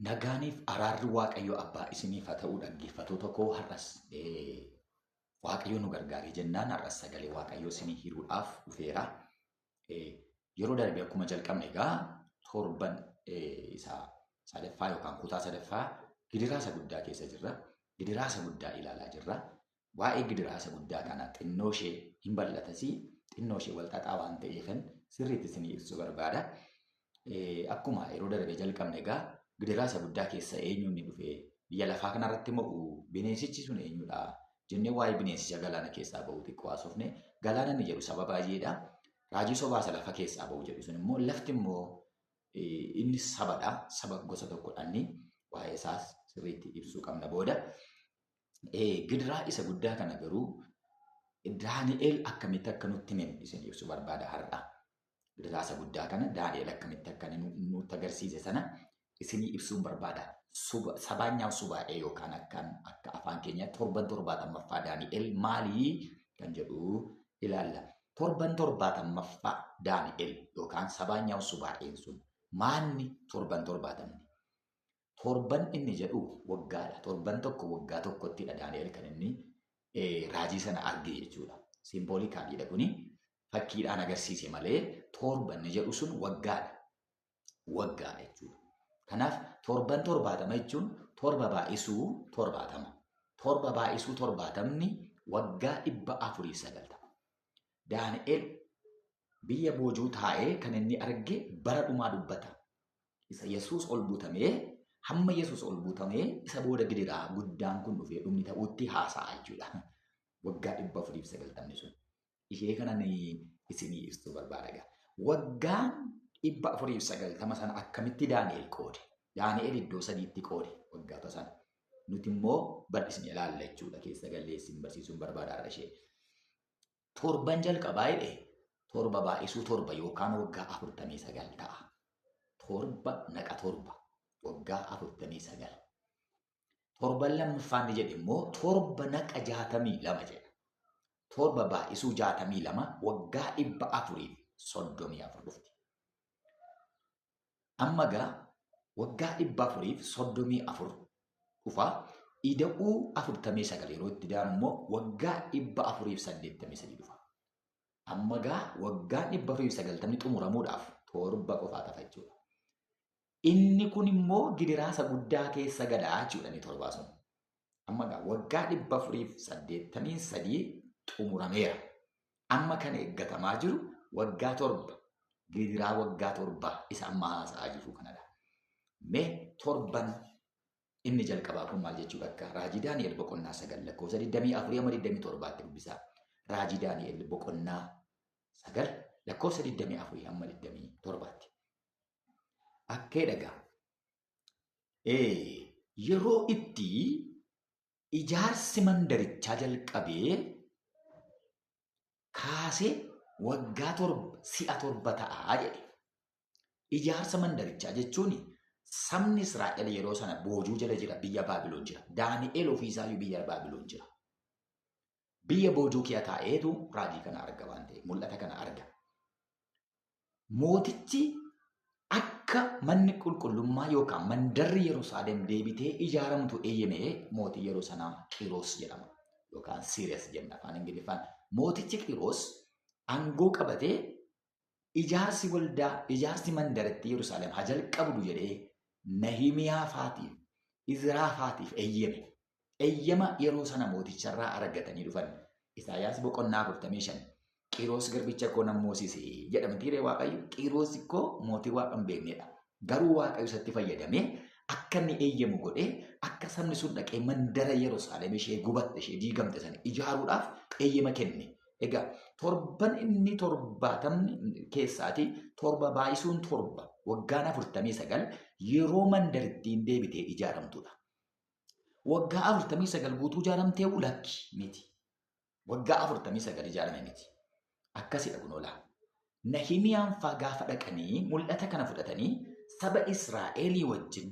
Nagaaniif araarri Waaqayyo Abbaa isiniif haa ta'u dhaggeeffattoota koo har'as Waaqayyo nu gargaaree jennaan har'as sagalee Waaqayyoo isinii hiruudhaaf dhufeera. Yeroo darbe akkuma jalqabne egaa torban isaa sadaffaa yookaan kutaa sadaffaa gidiraasa guddaa keessa jirra. Gidiraasa guddaa ilaalaa jirra. Waa'ee gidiraasa guddaa kana xinnoo ishee hin bal'atasi xinnoo ishee walxaxaa waan ta'eefan sirriitti isinii ibsuu barbaada. Akkuma yeroo darbe jalqabne egaa gidiraasa guddaa keessa eenyuun ni dhufee biyya lafaa kanarratti immoo bineensichi sun eenyudha jennee waa'ee bineensicha galaana keessaa bahu xiqqoo haasofne galaana inni jedhu saba baay'eedha. Raajii sobaasa lafa keessaa bahu jedhu sun immoo lafti immoo inni sabadha. Saba gosa tokkodhaan waa'ee isaas sirriitti ibsuu qabna booda. Gidiraa isa guddaa kana garuu Daani'eel akkamitti akka nutti hime isin ibsuu barbaada har'a. Gidiraasa guddaa kana Daani'eel akkamitti akka nutti agarsiise sana isinii ibsuun barbaada. Sabaanyaaf subaa'ee yookaan akka afaan keenya torban 70ffaa Daani'eel maalii kan jedhu ilaalla. Torban 70ffaa Daani'eel yookaan sabaanyaaf subaa'een sun maanni torban 70? Torban inni jedhu waggaadha. Torban tokko waggaa tokkottidha Daani'eel kan inni raajii sana arge jechuudha. Simboolikaadha kuni fakkiidhaan agarsiise malee torban jedhu sun waggaadha. Waggaadha jechuudha. Kanaaf torban 70 jechuun torba baay'isuu 70. Torba baay'isuu 70 waggaa 490. Daani'eel biyya boojuu taa'ee kan inni arge bara dhumaa dubbata. Isa Yesuus ol buutamee hamma Yesuus ol buutamee isa booda gidiraa guddaan kun dhufee dhumni ta'utti haasa'a jechuudha. Waggaa 490 sun. Ishee kanan isinii ibsuu barbaada. Waggaan 490 sana akkamitti Daani'eel qoode? Daani'eel iddoo sadiitti qoode waggaata sana. Nuti immoo bal'isnee ilaalla jechuudha. Keessa galleessin barsiisuun barbaada ishee. Torban jalqabaa jedhee torba baay'isuu torba yookaan waggaa 49 ta'a. Torba naqa torba waggaa 49. Torban lammaffaan jedhe immoo torba naqa 62 jedha. Torba baay'isuu 62 waggaa 434 dhufti. Amma gaa waggaa 434 dhufa ida'uu 49 yeroo itti daanu immoo waggaa 483 dhufa. Amma gaa waggaa 490 xumuramuudhaaf torba qofaa tafa jechuudha. Inni kun immoo gidiraasa guddaa keessa gadaa jechuudha ni torbaa sun. Amma gaa waggaa 483 xumurameera. Amma kan eeggatamaa jiru waggaa torba. Gidiraa waggaa torba isa amma haasa'aa jiru kanadha. Mee torban inni jalqabaa kun maal jechuudha akka raajii Daani'eel boqonnaa 9 lakkoofsa 24-27tti dubbisaa. Raajii Daani'eel boqonnaa 9 lakkoofsa 24-27tti. Akkee dhagaa. Yeroo itti ijaarsi mandarichaa jalqabee kaasee waggaa si'a torba ta'aa jedhe. Ijaarsa mandarichaa jechuun sabni Israa'el yeroo sana boojuu jala jira biyya Baabiloon jira. Daani'eel ofiisaayyuu biyya Baabiloon jira. Biyya boojuu kee taa'eetu raajii kana arga waan ta'eef mul'ata kana arga. Mootichi akka manni qulqullummaa yookaan mandarri Yerusaalem deebitee ijaaramtu eeyyamee mootii yeroo sanaa Qiiros jedhama yookaan Siiriyaas jenna afaan Ingiliffaan. Mootichi Qiiros aangoo qabatee ijaarsi waldaa ijaarsi mandaratti Yerusaalem haa jalqabdu jedhee Nahimiyaa faatiif Izraa faatiif eeyyame. Eeyyama yeroo sana mooticharraa argatanii dhufan. Isaayaas boqonnaa 45 Qiiros garbicha koo nan moosise jedhamti Waaqayyo. Qiiros koo mootii Waaqa hin beeknedha. Garuu Waaqayyo isatti fayyadamee akka inni eeyyamu godhee akka sabni sun dhaqee mandara Yerusaalem ishee gubatte ishee diigamte sana ijaaruudhaaf eeyyama kenne. Egaa torban inni 70 keessaati torba baay'isuun torba waggaan 49 yeroo mandarittiin deebitee ijaaramtudha. Waggaa 49 guutuu ijaaramtee lakki miti. Waggaa 49 ijaarame miti. Akkasidha kunoolaa. Nahimiyaan faa gaafa dhaqanii mul'ata kana fudhatanii saba Israa'elii wajjin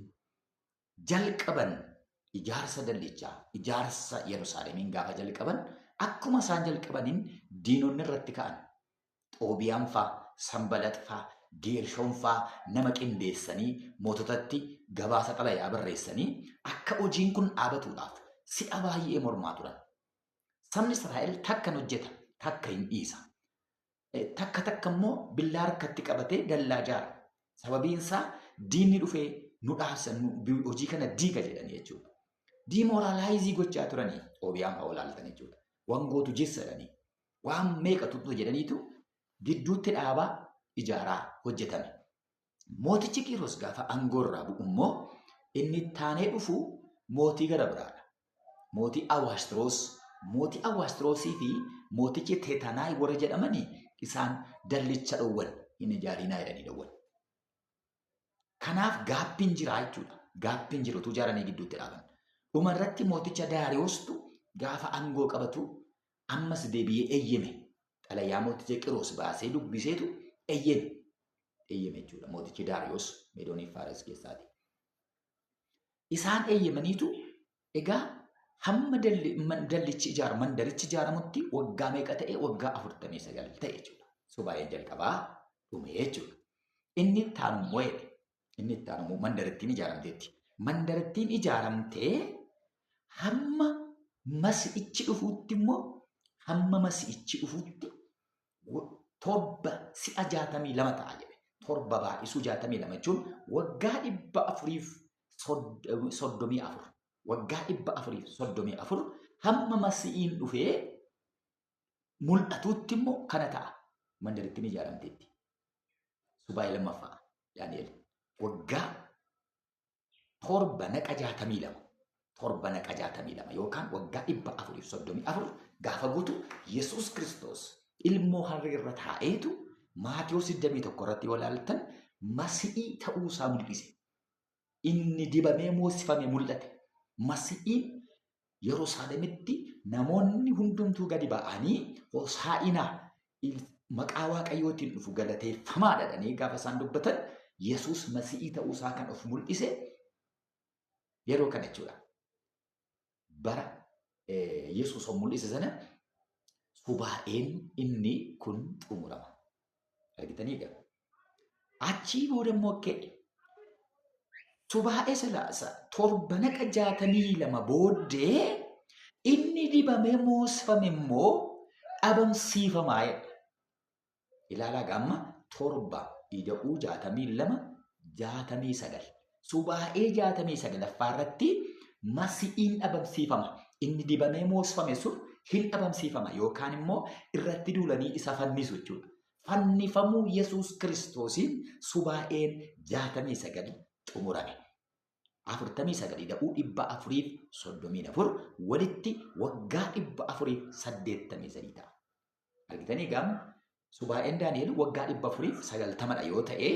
jalqaban ijaarsa dallichaa ijaarsa Yerusaalemiin gaafa jalqaban akkuma isaan jalqabaniin diinonni irratti ka'an. Xoobiyaan faa, Sanbalat faa, Geershoonfaa nama qindeessanii moototatti gabaasa xalayaa barreessanii akka hojiin kun dhaabatuudhaaf si'a baay'ee mormaa turan. Sabni Israa'el takkan hojjeta, takka hin dhiisa. Takka immoo billaa harkatti qabatee dallaa ijaara. Sababiin isaa diinni dhufee nu dhaabsan hojii kana diiga jedhanii jechuudha. Diimoraalaayizii gochaa turanii Xoobiyaan fa'aa olaaltan jechuudha. Wangootu jissadhanii waan meeqatu jedhaniitu gidduutti dhaabaa ijaaraa hojjetame. Mootichi Qiiros gaafa aangoorraa bu'u immoo inni taanee dhufu mootii gara biraadha. Mootii Awwaasxiroosii fi mootichi Teetanaay warra jedhamanii isaan dallicha dhowwan hin ijaarinaa jedhanii dhowwan. Kanaaf gaabbiin jiraa jechuudha. Gaabbiin jirutu ijaaranii gidduutti dhaaban. Dhumarratti mooticha Daariyoostu gaafa aangoo qabatu ammas deebi'ee eeyyame. Xalayaa mooticha Qiiros baasee dubbiseetu eeyyame jechuudha. Mootichi Daariyoos Meedooniif Faares keessaati. Isaan eeyyamaniitu egaa hamma dallichi mandarichi ijaaramutti waggaa meeqa ta'e? Waggaa 49 ta'e jechuudha. Subaayeen jalqabaa dhume jechuudha. Inni itti aanu mandarittiin ijaaramteetti. Mandarittiin ijaaramtee hamma masi'ichi dhufuutti torba si'a 62 ta'a jedhe. Torba baay'isuu 62 jechuun waggaa 434. Waggaa 434 hamma masi'iin dhufee mul'atuutti immoo kana ta'a. Mandarittiin ijaaramteetti. Subaayee lammaffaa Daani'el. Waggaa torba naqa 62. Torba naqa 62 yookaan waggaa 434 gaafa guutu Yesuus Kiristoos ilmoo harree irra taa'eetu Maatiyos 21 irratti yoo ilaaltan masi'ii ta'uusaa mul'ise. Inni dibamee moosifame mul'ate. Masi'iin Yerusaalemitti namoonni hundumtuu gadi ba'anii Hosaa'inaa maqaa Waaqayyootiin dhufu galateeffamaa jedhanii gaafa isaan dubbatan Yesuus masi'ii ta'uusaa kan of mul'ise yeroo kana jechuudha. Bara Yesuus of mul'ise sana subaa'een inni kun xumurama. Argitanii egaa. Achii booda immoo subaa'ee salaasa torba naqa 62 booddee inni dibamee moosifame immoo dhabamsiifamaa jedha. Ilaalaa gamma torba ida'uu 62 subaa'ee 69 irratti masi'iin dhabamsiifama. Inni dibamee moosifame sun hin dhabamsiifama yookaan immoo irratti duulanii isa fannisu jechuudha. Fannifamuu Yesuus Kiristoosiin subaa'een 69 xumurame. 49 ida'uu 434 walitti waggaa 483 ta'a. Argitanii gamma subaa'een Daani'el waggaa 490 yoo ta'e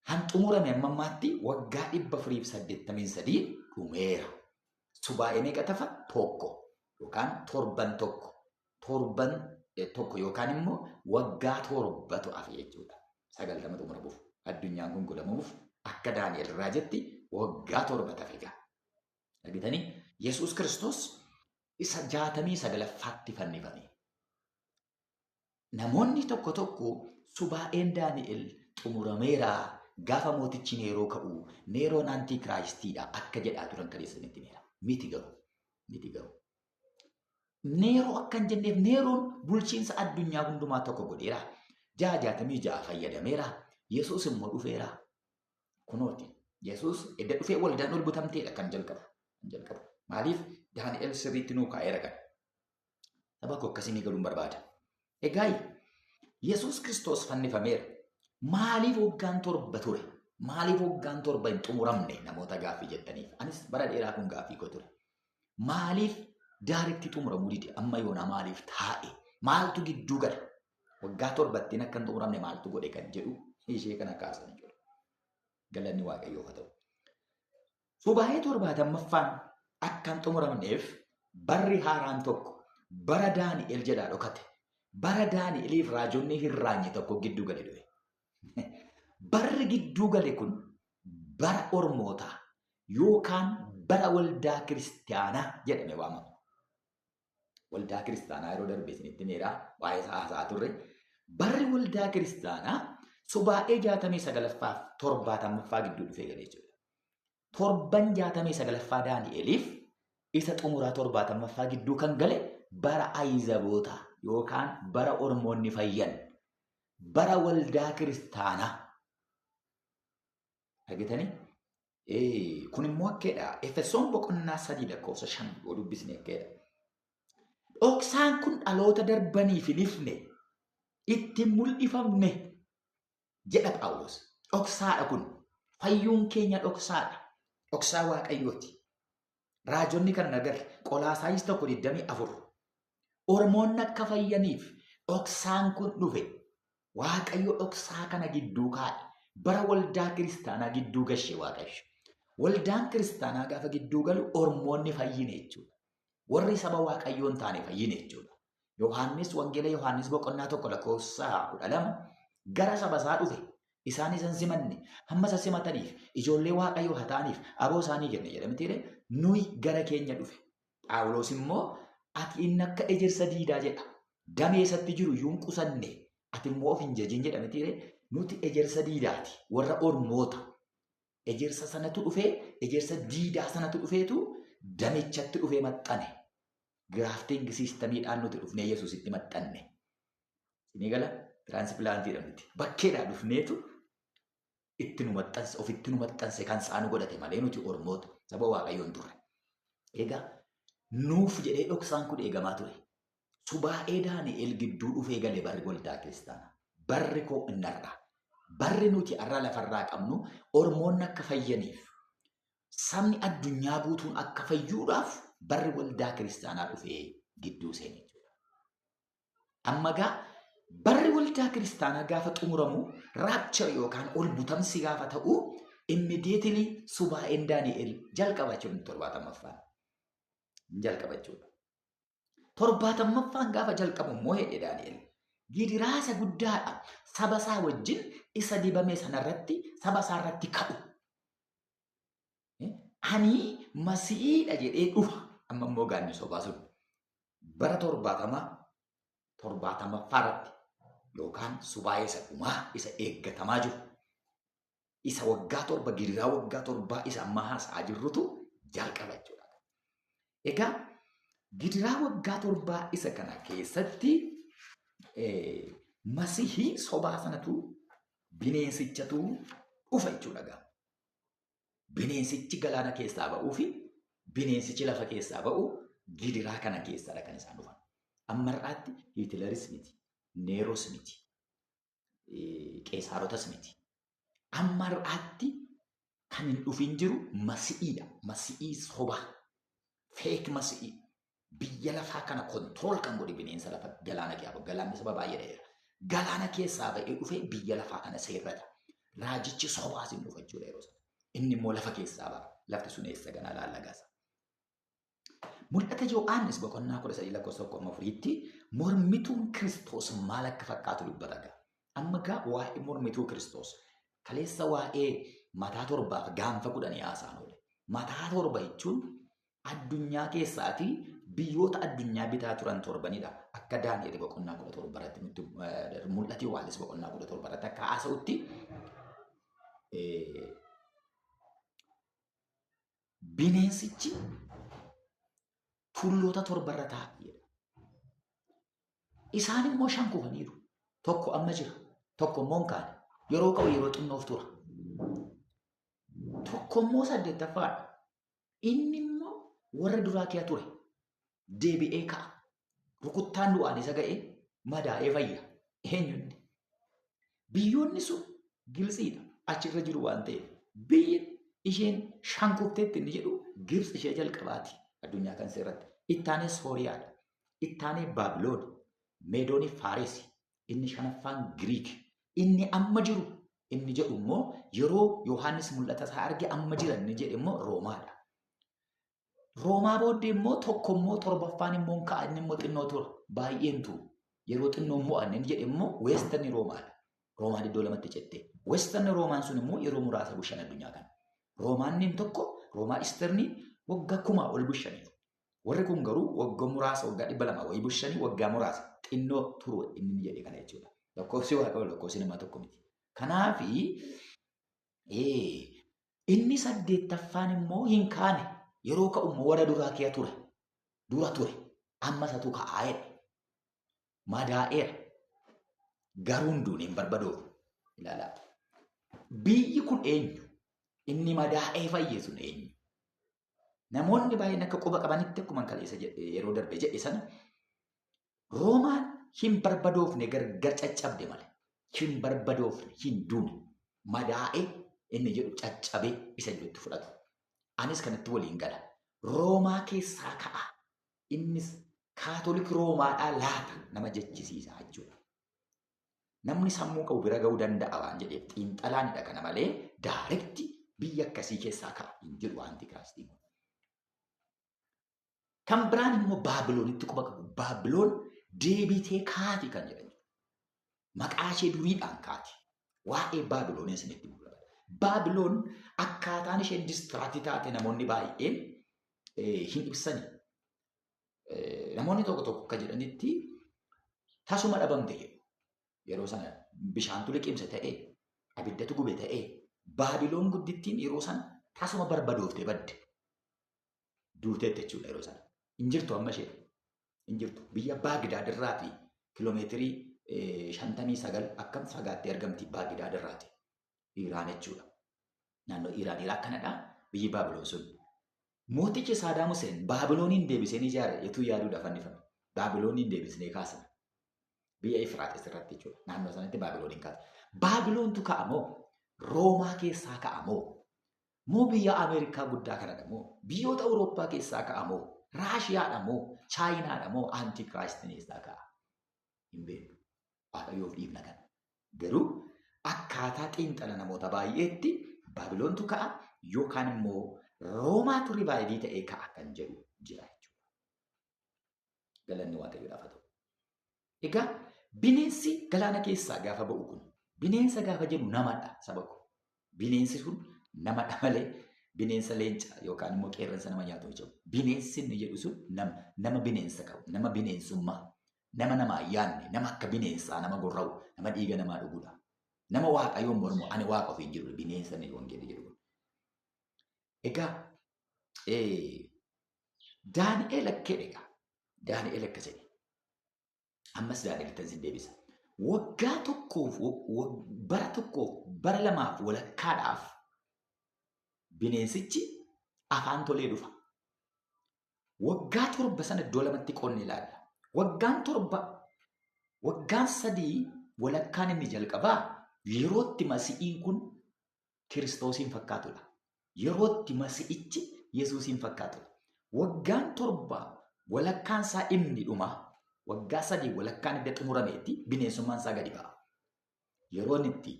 han xumurame ammaatti waggaa 483 dhumeera. Subaa'ee meeqa tafa? Tokko yookaan torban tokko yookaan immoo waggaa torbatu hafe jechuudha. 90 xumuramuuf addunyaan kun godhamuuf akka Daani'el irraa jetti waggaa 7 tafe egaa. Argitanii Yesuus Kiristoos isa 69ffaatti fannifame. Namoonni tokko subaa'een Daani'el xumurameera gaafa mootichi Neeroo ka'u Neeroon antiikiraayistiidha akka jedhaa turan kaleessanitti meera. Miti garuu. Neeroo akkan jenneef Neeroon bulchiinsa addunyaa hundumaa tokko godheera. 66 fayyadameera. Yesuus immoo dhufeera. Kunooti. Yesuus edda dhufee waldaan ol butamteedha kan jalqabu. Maaliif Daani'el sirriitti nuu kaa'eera kan. Saba koo akkasii galuun barbaada. Egaa Yesuus Kiristoos fannifameera. Maaliif waggaan torba ture? Maaliif waggaan torba hin xumuramne namoota gaaffii jettaniif? Anis bara dheeraa kun gaaffii koo ture. Maaliif daariitti xumuramuu dide? Amma yoona maaliif taa'e? Maaltu gidduu gala? Waggaa torbattiin akka hin xumuramne maaltu godhe kan jedhu ishee kana kaasan jiru. Galanni Waaqayyoof haa ta'u. Subaa'ee 70ffaan akka hin xumuramneef barri haaraan tokko bara Daani'el jedhaa dhokate. Bara Daani'eliif raajonni hin raanye tokko gidduu gale dhufe. Barri gidduu gale kun bara Ormootaa yookaan bara waldaa kiristaanaa jedhame waamama. Waldaa kiristaanaa yeroo darbe isinitti meeraa waa'ee isaa haasa'aa turre. Barri waldaa kiristaanaa Subaa'ee 69 70 gidduu dhufee galee jechuudha. Torban 69 Daani'eliif isa xumuraa 70 gidduu kan gale bara Ayzaboota yookaan bara Ormoonni fayyan bara waldaa kiristaanaa. Argitanii? Kun immoo akkeedha. Efesoon boqonnaa 3:5 yoo dubbisne akkeedha. Dhoksaan kun dhaloota darbaniif hin ifne ittiin mul'ifamne jedha Phaawulos. Dhoksaadha kun. Fayyuun keenya dhoksaadha. Dhoksaa Waaqayyooti. Raajonni kan agarre Qolaasaayis 1:24. Ormoonni akka fayyaniif dhoksaan kun dhufe. Waaqayyo dhoksaa kana gidduu kaa'e. Bara waldaa kiristaanaa gidduu gashee Waaqayyo. Waldaan kiristaanaa gaafa gidduu galu Ormoonni fayyine jechuudha. Warri saba Waaqayyoon taane fayyine jechuudha. Yohaannis Wangeela Yohaannis boqonnaa 1:12 gara saba isaa dhufe. Isaanis hin simanne hamma isa simataniif ijoollee Waaqayyoo haa ta'aniif aboo isaanii kenne jedhamtee nuyi gara keenya dhufe. Phaawulos immoo ati inni akka ejersa diidaa jedha. Damee isatti jiru yuun qusanne ati immoo of hin jajin jedhamtee nuti ejersa diidaati warra Ormoota. Ejersa sanatu dhufee ejersa diidaa sanatu dhufeetu damichatti dhufee maxxane. Graafting siistamiidhaan nuti dhufnee Yesuusitti maxxanne. Inni gala tiraansippilaantii jedhamti. Bakkeedhaa dhufneetu itti nu maxxanse ofitti nu maxxanse kan isaan godhate malee nuti Ormoota saba Waaqayyoon turre. Egaa nuuf jedhee dhoksaan kun eegamaa ture. Subaa'ee Daani'el gidduu dhufee galee barri waldaa kiristaanaa. Barri koo innarraa. Barri nuti arraa lafarraa qabnu Ormoonni akka fayyaniif sabni addunyaa guutuun akka fayyuudhaaf barri waldaa kiristaanaa dhufee gidduu seenee jira. Amma gaa barri waldaa kiristaanaa gaafa xumuramu raapchar yookaan ol butamsi gaafa ta'u immediately subaa'een Daani'el jalqaba jechuun 70ffaan. Jalqaba jechuudha. 70ffaan gaafa jalqabu immoo hedhe Daani'el. Gidiraasa guddaadha. Saba isaa wajjin isa dibame sanarratti saba isaa irratti ka'u. Ani masiiidha jedhee dhufa. Amma immoo gaanni sobaa sun bara 70ffaarratti yookaan subaa'ee isa dhumaa isa eeggatamaa jiru. Isa waggaa 7 gidiraa waggaa 7 isa amma haasa'aa jirrutu jalqaba jechuudha. Egaa gidiraa waggaa 7 isa kana keessatti masihii sobaa sanatu bineensichatu dhufa jechuudha. Bineensichi galaana keessaa ba'uu fi bineensichi lafa keessaa ba'u gidiraa kana keessadha kan isaan dhufan. Ammarraatti Hiitleris miti, Neeros miti, Qeesaarotas miti. Ammarraatti kan hin dhufin jiru masi'iidha. Masi'ii sobaa, feek masi'ii. Biyya lafaa kana kontirool kan godhe bineensa lafa galaana keessaa galaanni saba baay'ee dheera. Galaana keessaa ba'ee dhufee biyya lafaa kana seerrata. Raajichi sobaas hin dhufa jechuudha yeroo sana. Inni immoo lafa keessaa ba'a. Lafti sun eessa ganaa laallagaasa. Mul'ata Yohaannis boqonnaa 13:4tti mormituun Kiristoos maal akka fakkaatu dubbata. Amma gaa waa'ee mormituu Kiristoos kaleessa waa'ee mataa 7 gaanfa 10 haasaan oole. Mataa 7 jechuun addunyaa keessaatii biyyoota addunyaa bitaa turan 7nidha. Akka Daani'el boqonnaa 17 irratti nutti mul'ata Yohaannis boqonnaa 17 irratti akka haasa'utti bineensichi tulloota 7 irra taa'ee isaan immoo 5 kufaniiru. Tokko amma jira. Tokko immoo hin kaane. Yeroo qabu yeroo xinnoof tura. Tokko immoo 8ffaadha. Inni immoo warra duraa kee ture. Deebi'ee ka'a. Rukuttaan du'aan isa ga'ee madaa'ee fayya. Eenyundi? Biyyoonni sun Gibxiidha. Achirra jiru waan ta'eef biyyi isheen 5 kufteetti inni jedhu Gibxi ishee jalqabaati addunyaa kan seerratti. Ittaanee Sooriyaadha. Ittaanee Baabiloon, Meedoonii Faareesi, inni 5ffaan Giriik. Inni amma jiru inni jedhu immoo yeroo Yohaannis mul'ata isaa arge amma jira inni jedhe immoo Roomaadha. Roomaa booddee immoo tokko immoo 7ffaan immoo ka'a inni immoo xinnoo tura. Baay'een turu. Yeroo xinnoo immoo inni jedhe immoo Weestarni Roomaadha. Roomaan iddoo lamatti cettee. Weestarni Roomaan sun immoo yeroo muraasa bushan addunyaa kana. Roomaan inni tokko Roomaa Istarnii waggaa 1000 ol bushaniiru. Warri kun garuu waggaa muraasa waggaa 200 wayii bushanii waggaa muraasa xinnoo turu inni jedhe kana jechuudha. Lakkoofsi Waaqayyoo lakkoofsi namaa tokko miti. Kanaafi inni 8ffaan immoo hin kaane yeroo ka'ummoo warra duraa kee dura ture amma isatu ka'aa'edha. Madaa'eera. Garuu hunduun hin barbadoofu. Ilaalaa. Biyyi kun eenyu? Inni madaa'ee fayyeessu eenyu? Namoonni baay'een akka quba qabanitti akkuma kaleessa yeroo darbe jedhe sana Roomaan hin barbadoofne gargar caccabde malee. Hin barbadoofne hin duune. Madaa'ee inni jedhu caccabee isa jedhutti fudhatu. Anis kanatti waliin gala. Roomaa keessaa ka'a. Innis Kaatolik Roomaadhaa laata nama jechisiisa jechuudha. Namni sammuu qabu bira ga'uu danda'a waan jedheef xiinxalaanidha kana malee daayirekti biyya akkasii keessaa ka'a hin jedhu Antiikiraastiin. Kan biraan immoo Baabiloonitti quba qabu. Baabiloon deebitee kaati kan jedhamu. Maqaa ishee duriidhaan kaati. Waa'ee Baabiloon isinitti mul'ata. Baabiloon akkaataan isheen distiraaktii taate namoonni baay'een hin ibsani. Namoonni tokko tokko akka jedhanitti tasuma dhabamte jedhu. Yeroo sana bishaantu liqimse ta'ee, abiddatu gube ta'ee, Baabiloon guddittiin yeroo sana tasuma barbadooftee badde. Duuteetti jechuudha yeroo sana. Hin jirtu amma ishee. Hin jirtu. Biyya Baagdaad irraati kiloomeetirii 59 akkam fagaattee argamti Baagdaad irraati. Iraan jechuudha. Naannoo Iraan akkanadha biyyi Baabiloon sun. Mootichi Saadaam Huseen Baabilooniin deebisee ni ijaare yetuu yaaduudhaaf fannifame. Baabilooniin deebisnee kaasan. Biyya Efraaxis irratti jechuudha. Naannoo sanatti Baabilooniin kaasa. Baabiloontu ka'amoo Roomaa keessaa ka'amoo moo biyya Ameerikaa guddaa kanadha moo biyyoota Awurooppaa keessaa ka'amoo Raashiyaadha moo Chaayinaadha moo Antiikiraastiin eessaa ka'a? Hin beeknu. Waaqayyoof dhiifna kana. Garuu akkaataa xiinxala namoota baay'eetti Baabiloontu ka'a yookaan immoo Roomaatu rivaayivii ta'ee ka'a kan jedhu jira jechuudha. Galanni Waaqayyoodhaaf haa ta'u. Egaa bineensi galaana keessaa gaafa ba'u kun bineensa gaafa jennu namadha saba ko. Bineensi sun namadha malee bineensa leencaa yookaan immoo qeerransa nama nyaatu jechuudha. Bineensi inni jedhu sun nama bineensa qabu, nama bineensummaa, nama namaa yaanne, nama akka bineensaa, nama gorra'u, nama dhiiga namaa dhugudha. Nama Waaqayyoon mormu ani waaqa ofiin jiru bineensa inni wangeelli jedhu. Egaa Daani'eel akka jedhe Daani'eel akka jedhe ammas Daani'eelitti sin deebisa. Waggaa tokkoof bara lamaaf walakkaadhaaf bineensichi afaan tolee dhufa. Waggaa 7 sana iddoo lamatti qoonnee ilaalla. Waggaan 3 walakkaan inni jalqabaa yerootti Masiihiin kun Kiristoosiin fakkaatudha. Yerootti Masiihichi Yesuusiin fakkaatudha. Waggaan 7 walakkaan isaa inni dhuma. Waggaa 3 walakkaan iddoo xumurameetti bineensummaan isaa gadi ba'a. Yeroon itti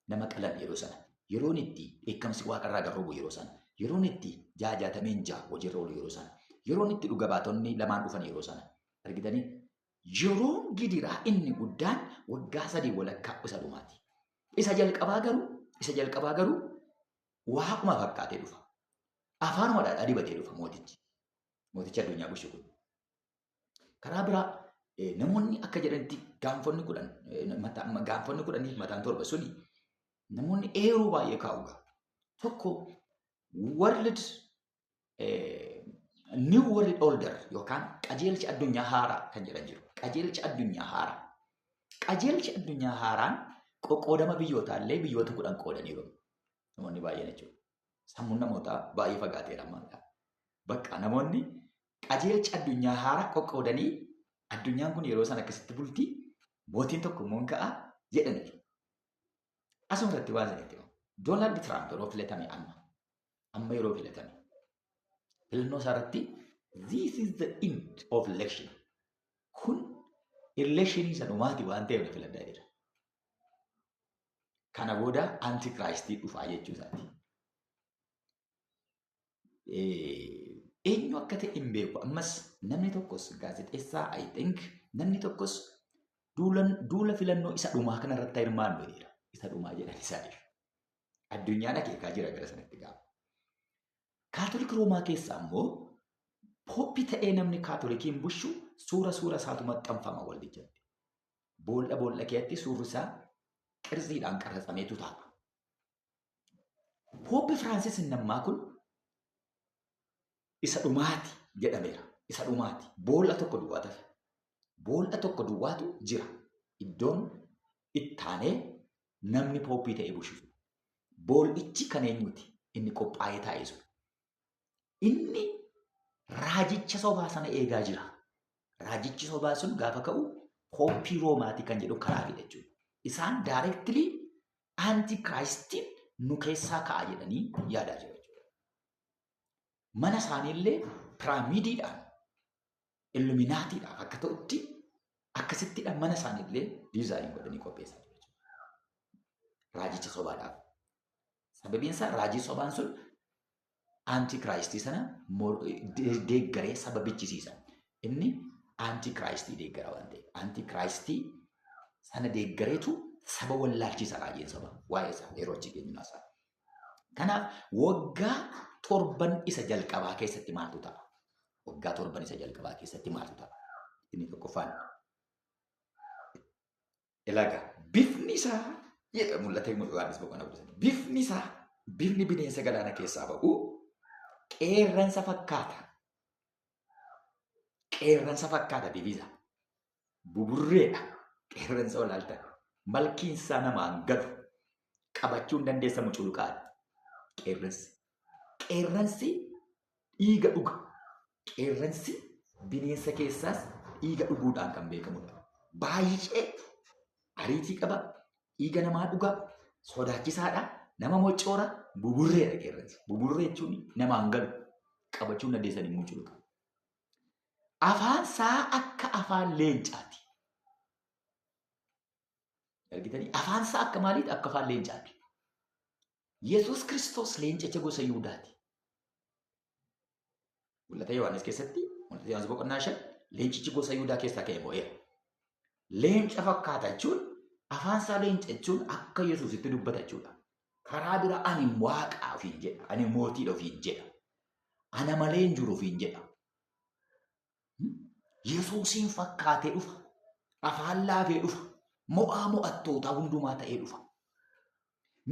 nama qalan yeroo sana. Yeroon itti eekkamsi waaqarraa garroobu yeroo sana. Yeroon itti 66 hojiirra oolu yeroo sana. Yeroon itti dhuga baatonni lamaan dhufan yeroo sana. Argitanii yeroon gidiraa inni guddaan waggaa 3 walakkaa isa dhumaati. Isa jalqabaa garuu waaquma fakkaatee dhufa. Afaanuma dhadhaa dibatee dhufa mootichi. Mootichi addunyaa bulchu kun. Karaa biraa namoonni akka jedhanitti gaanfonni 10 fi mataan 7 suni namoonni eeruu baay'ee kaa'u. Tokko New World Order yookaan qajeelcha addunyaa haaraa kan jedhan jiru. Qajeelcha addunyaa haaraa. Qajeelchi addunyaa haaraan qoqqoodama biyyootallee biyyoota 10 qoodaniiru. Namoonni baay'een jechuudha. Sammuun namootaa baay'ee fagaateera ammaa. Bakka namoonni qajeelcha addunyaa haaraa qoqqoodanii addunyaan kun yeroo sana akkasitti bultii mootiin tokko immoo ka'a jedhaniiru. Asuma irratti waan sanatti Doonaald Tiraamp yeroo filatame amma yeroo filatame filannoo isaarratti this is the end of election. Kun elekshinii sanumaati waan ta'eef filadhaa jira. Kana booda Antiikiraastii dhufaa jechuu isaati. Eenyu akka ta'e hin beeku. Ammas namni tokkos gaazexeessaa I think namni tokkos duula filannoo isa dhumaa kanarratti hirmaannu jedha. Isa dhumaa jedhan isaaniif. Addunyaan akeekaa jira gara sanatti gaafa. Kaatolik Roomaa keessaa immoo Pooppii ta'ee namni Kaatolikiin bushu suura isaatu maxxanfama waldichatti. Boolla keetti suurri isaa qirziidhaan qaraxameetu ta'a. Pooppi Firaansis innammaa kun isa dhumaati jedhameera. Isa dhumaati. Boolla tokko duwwaa tafe. Boolla tokko duwwaatu jira. Iddoon ittaanee namni pooppii ta'ee bushisu. Bool'ichi kan eenyuti? Inni qophaa'ee taa'ee sun. Inni raajicha sobaa sana eegaa jira. Raajichi sobaa sun gaafa ka'u pooppii Roomaati kan jedhu karaa fida jechuudha. Isaan daayireektilii antikiraayistiin nu keessaa ka'a jedhanii yaadaa jiru jechuudha. Mana isaaniillee piraamiidiidhaan illuminaatiidhaaf akka ta'utti akkasittidhaan mana isaaniillee diizaayin godhanii qopheessaa jiru jechuudha. Raajicha sobaadhaaf. Sababiin isaa raajii sobaan sun antikiraayistii sana deeggaree sababichisiisa. Inni antikiraayistii deeggara waan ta'eef. Antikiraayistii sana deeggareetu saba wallaalchisa raajiin soba. Waa'ee isaa yeroo achi geenyu naasaa. Kanaaf waggaa 7 isa jalqabaa keessatti maaltu ta'a? Waggaa 7 isa jalqabaa keessatti maaltu ta'a? Inni tokkoffaan ilaga bifni isaa jedha mul'atee Yohaannis boqonnaa 10. Bifni isaa bifni bineensa galaana keessaa ba'u qeerransa fakkaata. Qeerransa fakkaata bifisa. Buburreedha. Qeerransa olaalta. Malkiin isaa namaan galu. Qabachuun dandeessamu culuqaadha. Qeerransi. Qeerransi dhiiga dhuga. Qeerransi bineensa keessaas dhiiga dhuguudhaan kan beekamudha. Baay'ee ariitii qaba. Dhiiga namaa dhuga. Sodaachisaadha. Nama mocoora. Buburreedha qeerransi. Buburree jechuun namaan galu. Qabachuun dandeessan immoo culuqa. Afaan isaa akka afaan leencaati. Argitanii? Afaan isaa akka maaliiti? Akka afaan leencaati. Yesuus Kiristoos leencicha gosa Yihudaati. Mul'ata Yohaannis keessatti, mul'ata Yohaannis boqonnaa 5 leencichi gosa Yihudaa keessaa ka'e mo'eera. Leenca fakkaata jechuun afaan isaa leenca jechuun akka Yesuusitti dubbata jechuudha. Karaa bira ani waaqa ofiin jedha. Ani mootiidha ofiin jedha. Ana malee hin jiru ofiin jedha. Yesuusiin fakkaatee dhufa. Afaan laafee dhufa. Mo'aa mo'attootaa hundumaa ta'ee dhufa.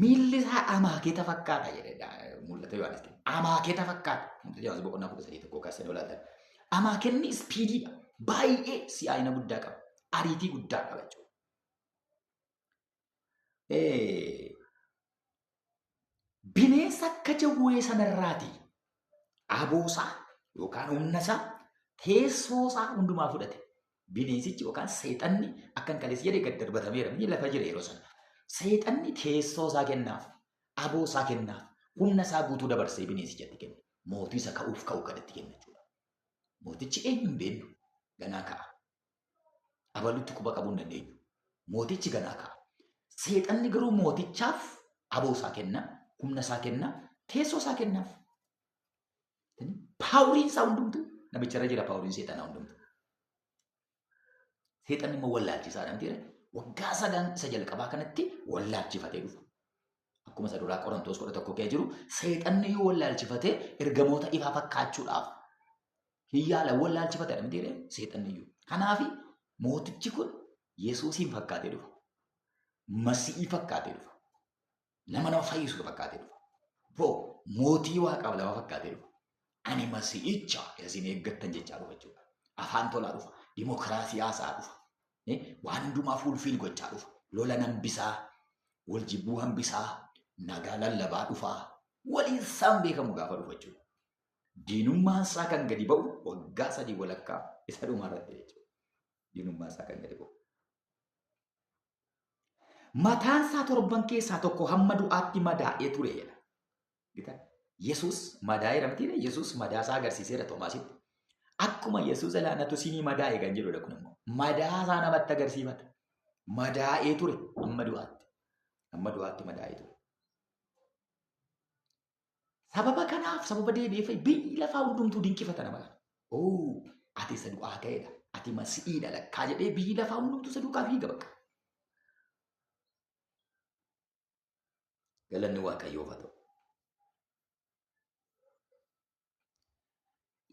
Miilli isaa amaaketa fakkaata jedhedha. Mul'ata Yohaannis. Amaaketa fakkaata. Mul'ata Yohaannis boqonnaa 13 tokko kaasanii olaatan. Amaakenni ispiidiidha. Baay'ee si'aayina guddaa qaba. Ariitii guddaa qaba jechuudha. Bineensa akka jawwee sanarraati aboosaa yookaan humnasaa teessoosaa hundumaa fudhate. Bineensichi yookaan seexanni akkan kaleessa jedhee gad darbatameera. Biyyi lafa jira yeroo sana. Seexanni teessoosaa kennaaf, aboosaa kennaaf, humna isaa guutuu dabarsee bineensichatti kenna. Mootii isa ka'uuf ka'u kadhatti kenna jechuudha. Mootichi eenyu hin beeknu ganaa ka'a. Abalutti quba qabuu hin dandeenyu. Mootichi ganaa ka'a. Seexanni garuu mootichaaf aboosaa kenna. Humna isaa kenna, teessoo isaa kennaaf. Paawuriin isaa hundumtu namicharra jira paawuriin seexanaa hundumtu. Seexanni immoo wallaalchisaadha miti. Waggaa 9 isa jalqabaa kanatti wallaalchifatee dhufa. Akkuma isa duraa Qorontoos 11 kee jiru seexanni yoo wallaalchifatee ergamoota ifaa fakkaachuudhaaf hiyyaala wallaalchifateedha miti seexanni iyyuu. Kanaaf mootichi kun Yesuusiin fakkaatee dhufa. Masiihii fakkaatee dhufa. Nama fayyisu fakkaatee dhufa. Mootii waaqaaf lama fakkaatee dhufa. Ani masiihicha isin eeggattan jechaa dhufa jechuudha. Afaan tolaa dhufa. Dimokiraasii haasaa dhufa. Waan hundumaa fuulfiil gochaa dhufa. Lola hambisaa, wal jibbuu hambisaa, nagaa lallabaa dhufaa. Waliin isaan beekamu gaafa dhufa jechuudha. Diinummaan isaa kan gadi ba'u waggaa 3 walakkaa isa dhumaarratti jechuudha. Diinummaan isaa kan gadi ba'u. Mataan isaa 7 keessaa tokko hamma du'aatti madaa'ee ture jedha. Yesuus madaa'eera miti. Yesuus madaa isaa agarsiiseera Toomaasitti. Akkuma Yesuus ilaanatu sinii madaa'e kan jedhudha kun immoo. Madaa isaa namatti agarsiifata. Madaa'ee ture hamma du'aatti. Hamma du'aatti madaa'ee ture. Sababa kanaaf sababa deebi'eef biyyi lafaa hundumtuu dinqifata nama kana. Ati isa du'aa ka'eedha. Ati masiihiidha lakkaa jedhee biyyi lafaa hundumtuu isa duukaa fiiga bakka. Galanni Waaqayyoof haa ta'u.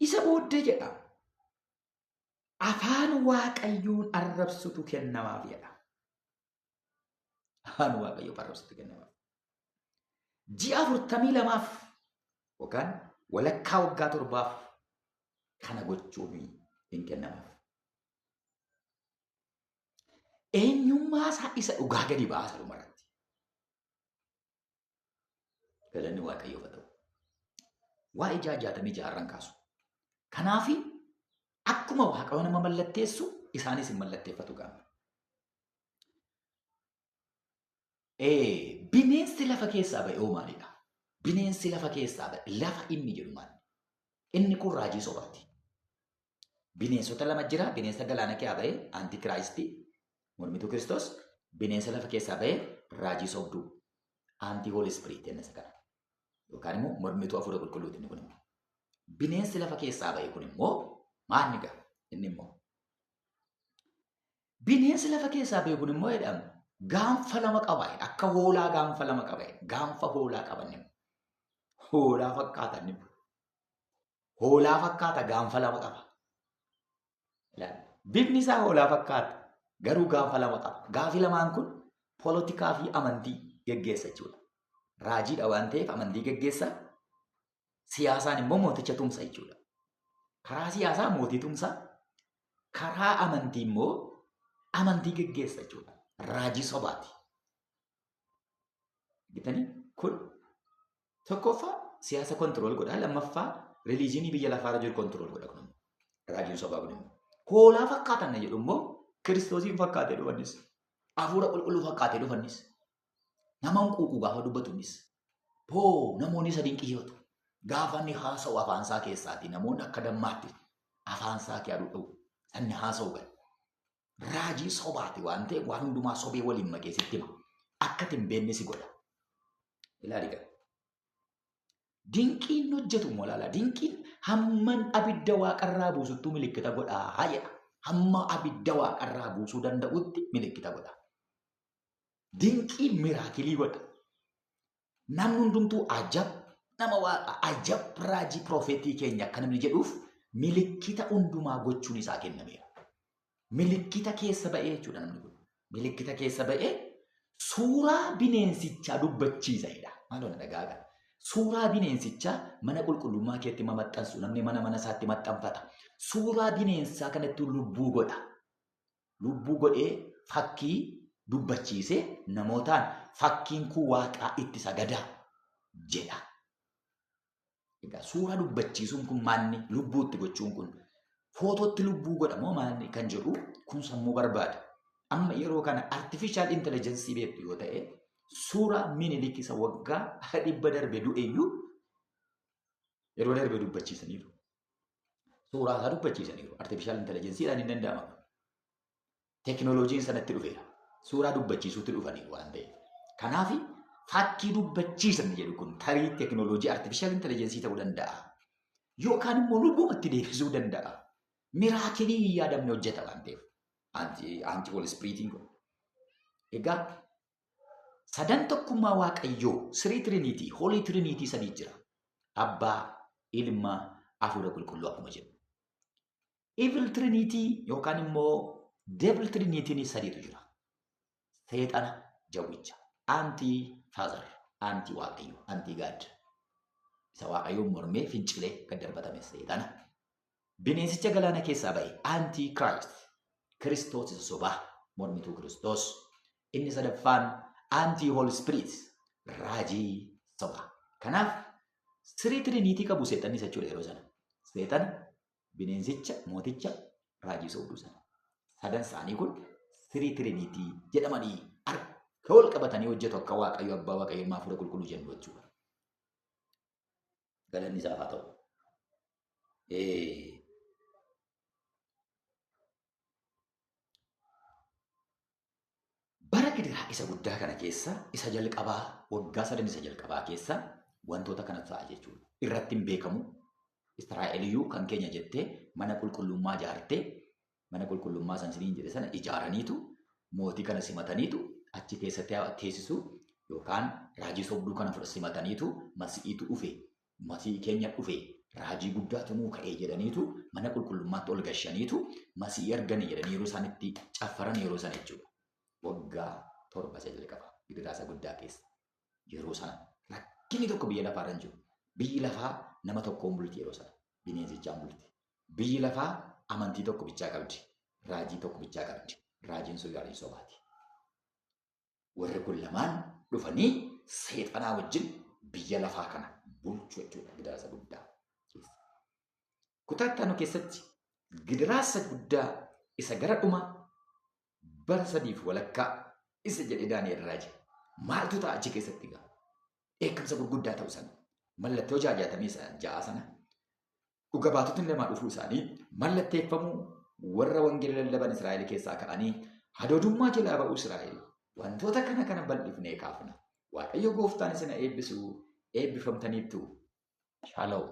Isa booddee jedha. Afaan Waaqayyoon arrabsutu kennamaaf jedha. Haan waaqayyo farroosti kennamaaf. Ji'a 42 yookaan walakkaa waggaa 7 kana gochuun hin kennamaaf. Eenyummaa isaa isa dhugaa gadi baasa dhumarratti. Galanni waaqayyoof haa ta'u. Waa'ee 66 kaasu. Kanaaf akkuma waaqayyo nama mallatteessu isaanis hin mallatteeffatu gaama. Bineensi lafa keessaa ba'e maalidha? Bineensi lafa keessaa ba'e lafa inni jedhu maali? Inni kun raajii sobaati. Bineensota lama jira. Bineensa galaana keessaa ba'e antikiraayistii mormituu Kiristoos. Bineensa lafa keessaa ba'e raajii sobduu anti hooli ispiriit jennee isa kana. Yookaan immoo mormituu hafuura qulqulluuti inni kun immoo. Bineensi lafa keessaa ba'e kun immoo maal ni ga'a? Inni immoo bineensi lafa keessaa ba'e kun immoo jedhamu gaanfa lama qaba. Akka hoolaa gaanfa lama qaba. Gaanfa hoolaa qaban immoo hoolaa fakkaatan immoo hoolaa fakkaata gaanfa lama qaba. Bifni isaa hoolaa fakkaata garuu gaanfa lama qaba. Gaafi lamaan kun poolitikaa fi amantii geggeessa jechuudha. Raajiidha waan ta'eef amantii geggeessa. Siyaasaan immoo mooticha tumsa jechuudha. Karaa siyaasaa mootii tumsa. Karaa amantii immoo amantii geggeessa jechuudha. Raajii sobaati. Gitanii kun tokkoffaa siyaasa kontirool godha. Lammaffaa riiliijinii biyya lafaarra jiru kontirool godha. Kun raajiin sobaa kun immoo hoolaa fakkaatan jedhu immoo Kiristoosiin fakkaatee dhufannis. Hafuura qulqulluu fakkaatee dhufannis. Nama hunquuquu gaafa dubbatunis. Namoonni isa dinqisiifatu. Gaafa inni haasa'u afaansaa keessaati. Namoonni akka dammaatti afaansaa kee aduu dha'u. Sanni haasa'u gala. Raajii sobaati waan ta'eef waan hundumaa sobee waliin makee sitti hima. Akka hin beekne si godha. Ilaali gala. Dinqiin hojjetu immoo ilaala. Dinqiin hamman abidda waaqarraa buusuttuu milikkita godhaa jedha. Hamma abidda waaqarraa buusuu danda'utti milikkita godha. Dinqiin miraakilii godha. Namni hundumtuu nama waaqa ajab raajii piroofeetii keenya akka namni jedhuuf milikkita hundumaa gochuun isaa kennameera. Milikkita keessa ba'ee jechuudha namni kun. Milikkita keessa ba'ee suuraa bineensichaa dubbachiisa jedha. Maaloo na dhagaaga. Suuraa bineensichaa mana qulqullummaa keetti maxxansu namni mana isaatti maxxanfata. Suuraa bineensaa kanatti lubbuu godha. Lubbuu godhee fakkii dubbachiisee namootaan fakkiin kun waaqaa itti sagadaa jedha. Egaa suuraa dubbachiisuun kun maanni lubbuutti gochuun kun footootti lubbuu godhamoo maanni kan jedhu kun sammuu barbaada. Amma yeroo kana artificial intelligence beektu yoo ta'e suuraa Minilik isa waggaa 100 darbe du'eeyyuu yeroo darbe dubbachiisaniiru. Suuraa isaa dubbachiisaniiru. Artificial intelligence dhaan hin danda'amu. Teknooloojiin sanatti dhufeera. Suuraa dubbachiisuutti dhufaniiru waan ta'eef. Kanaaf fakkii dubbachiisan jedhu kun tarii teknooloojii artificial intelligence ta'uu danda'a. Yookaan immoo lubbumatti deebisuu danda'a. Miraakilii hin yaadamne hojjeta waan ta'eef. Anti hooli ispiriitiin kun. Egaa sadan tokkummaa waaqayyoo sirii tiriniitii hoolii tiriniitii sadii jira. Abbaa, Ilma, Hafuura qulqulluu akkuma jedhu. Evil tiriniitii yookaan immoo devil tiriniitiin sadiitu jira. Seexana jawwicha. Anti faazar, anti waaqayyo, anti gaad. Isa waaqayyoon mormee fincilee gad darbatame seexana. Bineensicha galaana keessaa ba'e anti Christ. Kiristoos isa sobaa mormituu Kiristoos. Inni sadaffaan anti holy spirit raajii sobaa. Kanaaf sirii tiriniitii qabu seexanni isa jechuudha yeroo sana. Seexana, bineensicha, mooticha, raajii sobduu sana. Sadan isaanii kun sirii tiriniitii jedhamanii harka wal qabatanii hojjetu akka waaqayyo abbaa waaqayyo ilmaa hafuura qulqulluu jennu jechuudha. Galanni isaaf haa ta'u. Bara gidiraa isa guddaa kana keessa isa jalqabaa waggaa 3 isa jalqabaa keessa wantoota kana ta'a jechuudha. Irratti hin beekamu. Israa'eliyyuu kan keenya jettee mana qulqullummaa ijaartee mana qulqullummaa sansiniin jedhe sana ijaaraniitu mootii kana simataniitu achi keessatti teessisu yookaan raajii sobduu kana fudhate simataniitu masii'iitu dhufe masii keenya dhufe raajii guddaatu nuu ka'ee jedhaniitu mana qulqullummaatti ol gashaniitu masii arganii jedhanii yeroo isaan itti caffaran yeroo sana jechuudha. Waggaa torba isa jalqaba gidiraasa guddaa keessa. Yeroo sana rakkinni tokko biyya lafaa irra hin jiru. Biyyi lafaa nama tokkoon bulti yeroo sana. Bineensichaan bulti. Biyyi lafaa amantii tokko bichaa qabdi. Raajii tokko bichaa qabdi. Raajiin sun raajii sobaati. Warri kun lamaan dhufanii seexanaa wajjin biyya lafaa kana bulchu jechuudha gidiraasa guddaa keessa. Kutaa itti aanu keessatti gidiraasa guddaa isa gara dhuma bara 3 walakkaa isa jedhe Daani'el Raajii. Maaltu ta'a achi keessatti gaa? Eekamsa gurguddaa ta'u sana. Mallattoo 66 sana. Dhuga baatotni lamaa dhufuu isaanii mallatteeffamuu warra wangeela lallaban Israa'el keessaa ka'anii hadoodummaa jalaa ba'uu Israa'el. Wantoota kana bal'ifnee kaafna. Waaqayyo gooftaan isin eebbisu eebbifamtaniittu. Shalom.